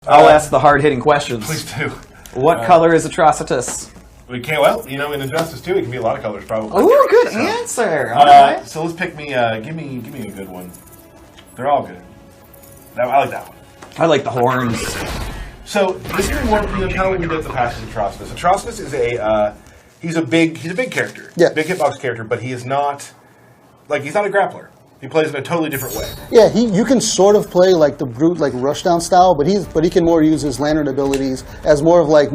I'll ask the hard-hitting questions. Please do. What color is Atrocitus? We can't. Well, you know, in Injustice 2, it can be a lot of colors, probably. Oh, good answer. All right. So let's pick me. Give me a good one. They're all good. I like that one. I like the horns. So this is more, you know, kind of what we did at the past with Atrocitus. Atrocitus is he's a big character. Yeah. Big hitbox character, but he is not he's not a grappler. He plays in a totally different way. Yeah, you can sort of play like the brute, like rushdown style, but he can more use his lantern abilities as more like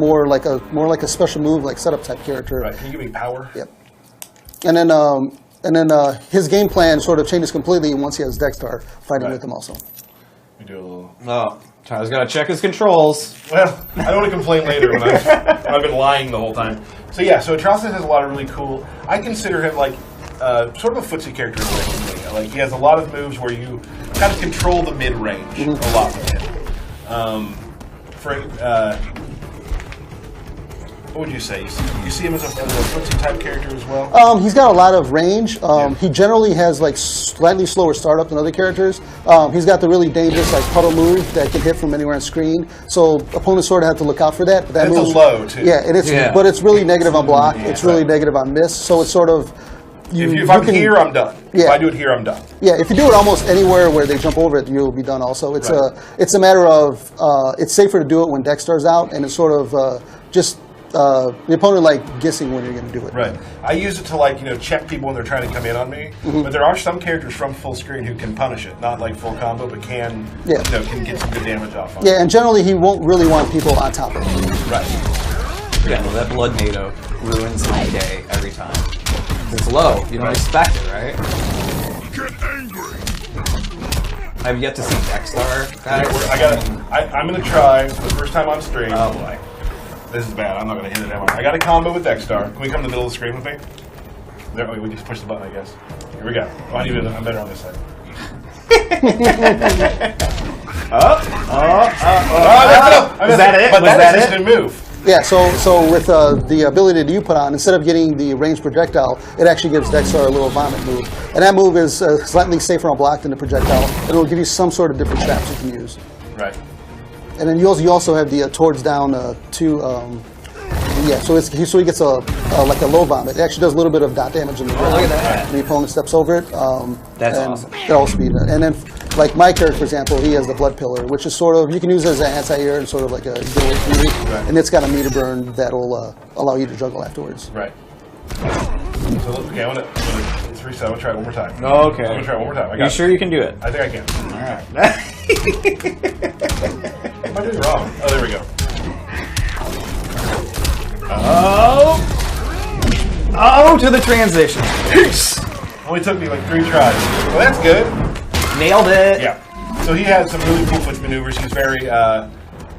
a special move, like setup type character. Right. Can you give me power? Yep. And then his game plan sort of changes completely once he has Dexter fighting with him also. We do a little. Oh, Tyler's got to check his controls. Well, I don't want to complain later when I've been lying the whole time. So yeah, so Atrocitus has a lot of really cool. I consider him like sort of a footsie character in a way. Like he has a lot of moves where you kind of control the mid range a lot with him. What would you say? You see him as a footsie type character as well? He's got a lot of range. He generally has like slightly slower startup than other characters. He's got the really dangerous like puddle move that can hit from anywhere on screen. So opponents sort of have to look out for that. But that it's move's a low too. Yeah, it is. Yeah. But it's really negative on block. Yeah, it's really negative on miss. So it's sort of. If I'm here, I'm done. Yeah. If I do it here, I'm done. Yeah, if you do it almost anywhere where they jump over it, you'll be done also. It's it's a matter of it's safer to do it when Dexter's out, and it's sort of just the opponent like guessing when you're going to do it. Right. I use it to check people when they're trying to come in on me. But there are some characters from full screen who can punish it, not like full combo, but can can get some good damage off on it. Yeah, and generally he won't really want people on top of him. Right. Yeah, well, that blood NATO ruins my day every time. It's low. You don't expect it, right? Get angry. I've yet to see Dexter. I'm going to try for the first time on stream. Oh boy. This is bad. I'm not going to hit it ever. I got a combo with Dexter. Can we come to the middle of the screen with me? There, we just push the button, I guess. Here we go. Oh, I'm better on this side. Was that it? But Was that that is a move. Yeah, so with the ability that you put on, instead of getting the ranged projectile, it actually gives Dexter a little vomit move. And that move is slightly safer on block than the projectile. It'll give you some sort of different traps you can use. Right. And then you also have the towards down so he gets a low vomit. It actually does a little bit of dot damage in the ground. Look at that. When the opponent steps over it. That's awesome. That'll also be that. And then, like my character, for example, he has the blood pillar, which is sort of, you can use it as an anti-air and sort of like a get away from you. Right. And it's got a meter burn that'll allow you to juggle afterwards. Right. So, okay, I'm going to reset. I'm going to try it one more time. Okay. I'm going to try it one more time. Are you sure you can do it? I think I can. All right. What am I doing wrong? Oh, there we go. Oh, to the transition. Only took me like 3 tries. Well, that's good. Nailed it. Yeah. So he has some really cool switch maneuvers. He's very,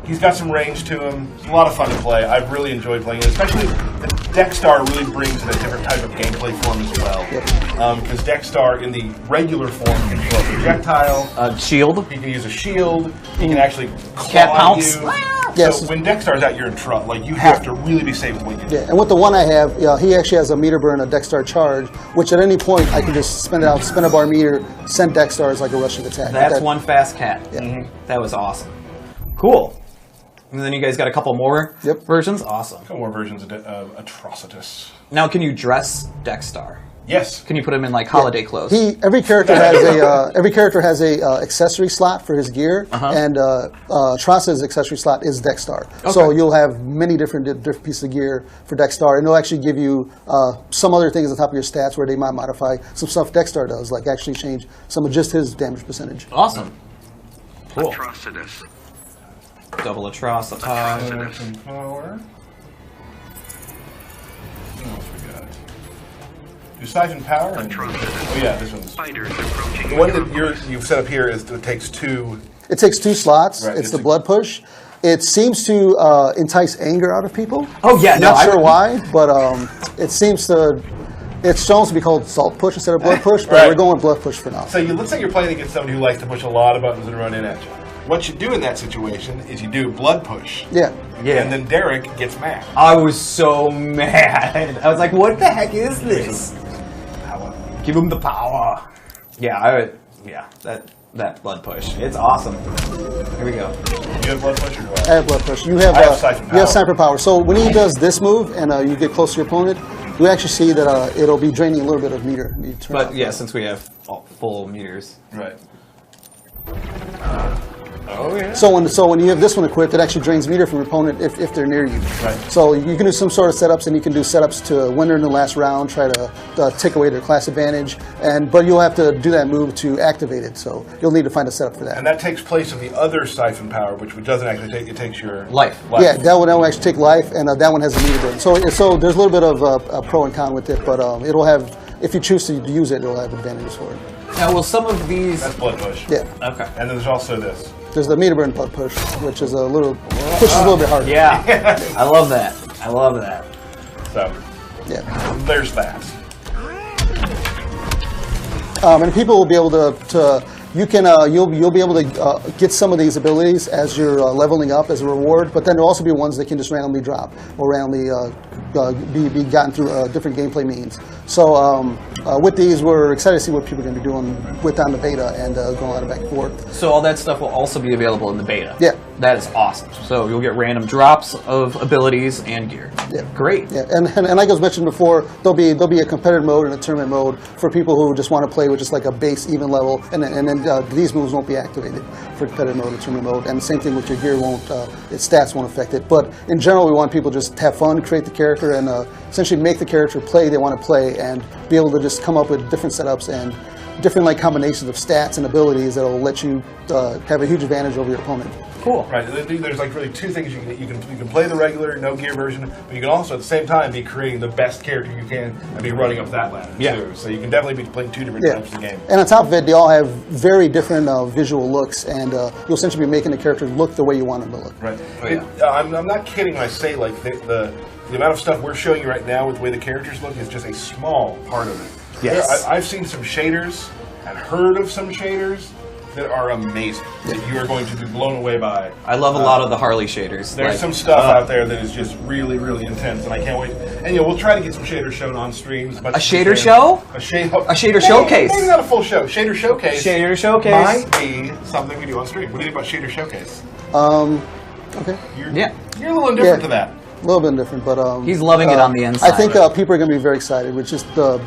he's got some range to him. It's a lot of fun to play. I've really enjoyed playing it, especially the Dexter really brings in a different type of gameplay form as well. Because Dexter in the regular form can throw a projectile. Shield. He can use a shield. He can actually Cat claw pounce. you. Yes. So when Dexter's out, you're in trouble. Like you have to really be safe with what you do. Yeah, and with the one I have, he actually has a meter burn, a Dexter charge, which at any point I can just spin it out, spin a bar meter, send Dexter as like a rushing attack. That's one fast cat. Yeah. That was awesome. Cool. And then you guys got a couple more versions? Awesome. A couple more versions of Atrocitus. Now, can you dress Dexter? Yes. Can you put him in like holiday clothes? Every character has a accessory slot for his gear, and Atrocitus' accessory slot is Dexter. Okay. So you'll have many different pieces of gear for Dexter, and they'll actually give you some other things on top of your stats where they might modify some stuff Dexter does, like actually change some of just his damage percentage. Awesome. Cool. Atrocitus. Double Atrocitus. Some power. What else we got? Do siphon power? Oh yeah, this one's. Fighters approaching. The one that you've set up here is it takes 2. It takes 2 slots. Right, it's the blood push. It seems to entice anger out of people. Oh yeah, not sure why, but it seems to. It's supposed to be called salt push instead of blood push, but we're going blood push for now. So let's say you're playing against somebody who likes to push a lot of buttons and run in at you. What you do in that situation is you do blood push. Yeah. And then Derek gets mad. I was so mad. I was like, what the heck is this? Power. Give him the power. Yeah, that that blood push. It's awesome. Here we go. You have blood push or do I? I have blood push. You have, I have siphon power. You have sniper power. So when he does this move and you get close to your opponent, you actually see that it'll be draining a little bit of meter. You turn But off. yeah, since we have full meters. Right. Oh yeah. So when you have this one equipped, it actually drains meter from your opponent if they're near you. Right. So you can do some sort of setups, and you can do setups to when they're in the last round, try to take away their class advantage, but you'll have to do that move to activate it. So you'll need to find a setup for that. And that takes place of the other siphon power, which doesn't actually take. It takes your Life. Yeah, that one will actually take life, and that one has a meter burn. So there's a little bit of a pro and con with it, but it'll have, if you choose to use it, it'll have advantages for it. Now, will some of these? That's blood push. Yeah. Okay. And then there's also this. There's the meter burn blood push, which is a little bit harder. Yeah. I love that. I love that. So Yeah. there's that. And people will be able to you can you'll be able to get some of these abilities as you're leveling up as a reward, but then there'll also be ones that can just randomly drop or randomly be gotten through different gameplay means. So with these, we're excited to see what people are going to be doing on the beta and going a lot of back and forth. So all that stuff will also be available in the beta. Yeah. That is awesome. So you'll get random drops of abilities and gear. Yeah. Great. Yeah, and like I was mentioned before, there'll be a competitive mode and a tournament mode for people who just want to play with just like a base even level, and then these moves won't be activated for competitive mode and tournament mode. And the same thing with your gear its stats won't affect it. But in general, we want people to just have fun, create the character, and essentially make the character play they want to play, and be able to just come up with different setups and different like combinations of stats and abilities that will let you have a huge advantage over your opponent. Cool. Right. There's like really two things you can play the regular no gear version, but you can also at the same time be creating the best character you can and be running up that ladder too. So you can definitely be playing two different types of game. And on top of it, they all have very different visual looks, and you'll essentially be making the character look the way you want them to look. Right. Oh, yeah. I'm not kidding when I say like the amount of stuff we're showing you right now with the way the characters look is just a small part of it. Yes. I've seen some shaders and heard of some shaders that are amazing, that you are going to be blown away by. I love a lot of the Harley shaders. There's some stuff out there that is just really, really intense, and I can't wait. And we'll try to get some shaders shown on streams. A shader show? A shader showcase. Maybe not a full show. Shader showcase. Shader showcase might be something we do on stream. What do you think about shader showcase? Okay. You're a little indifferent to that. A little bit different, but he's loving it on the inside. I think people are going to be very excited with just the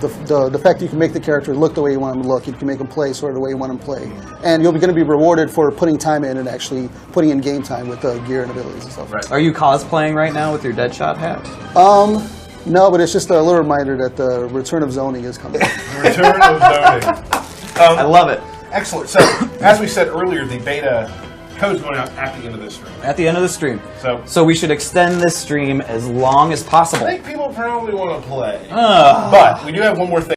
fact that you can make the character look the way you want him to look. You can make him play sort of the way you want him to play, and you're going to be rewarded for putting time in and actually putting in game time with gear and abilities and stuff. Right. Are you cosplaying right now with your Deadshot hat? No, but it's just a little reminder that the return of zoning is coming. The return of zoning. I love it. Excellent. So, as we said earlier, the beta code's going out at the end of this stream. At the end of the stream. So we should extend this stream as long as possible. I think people probably want to play. But we do have one more thing.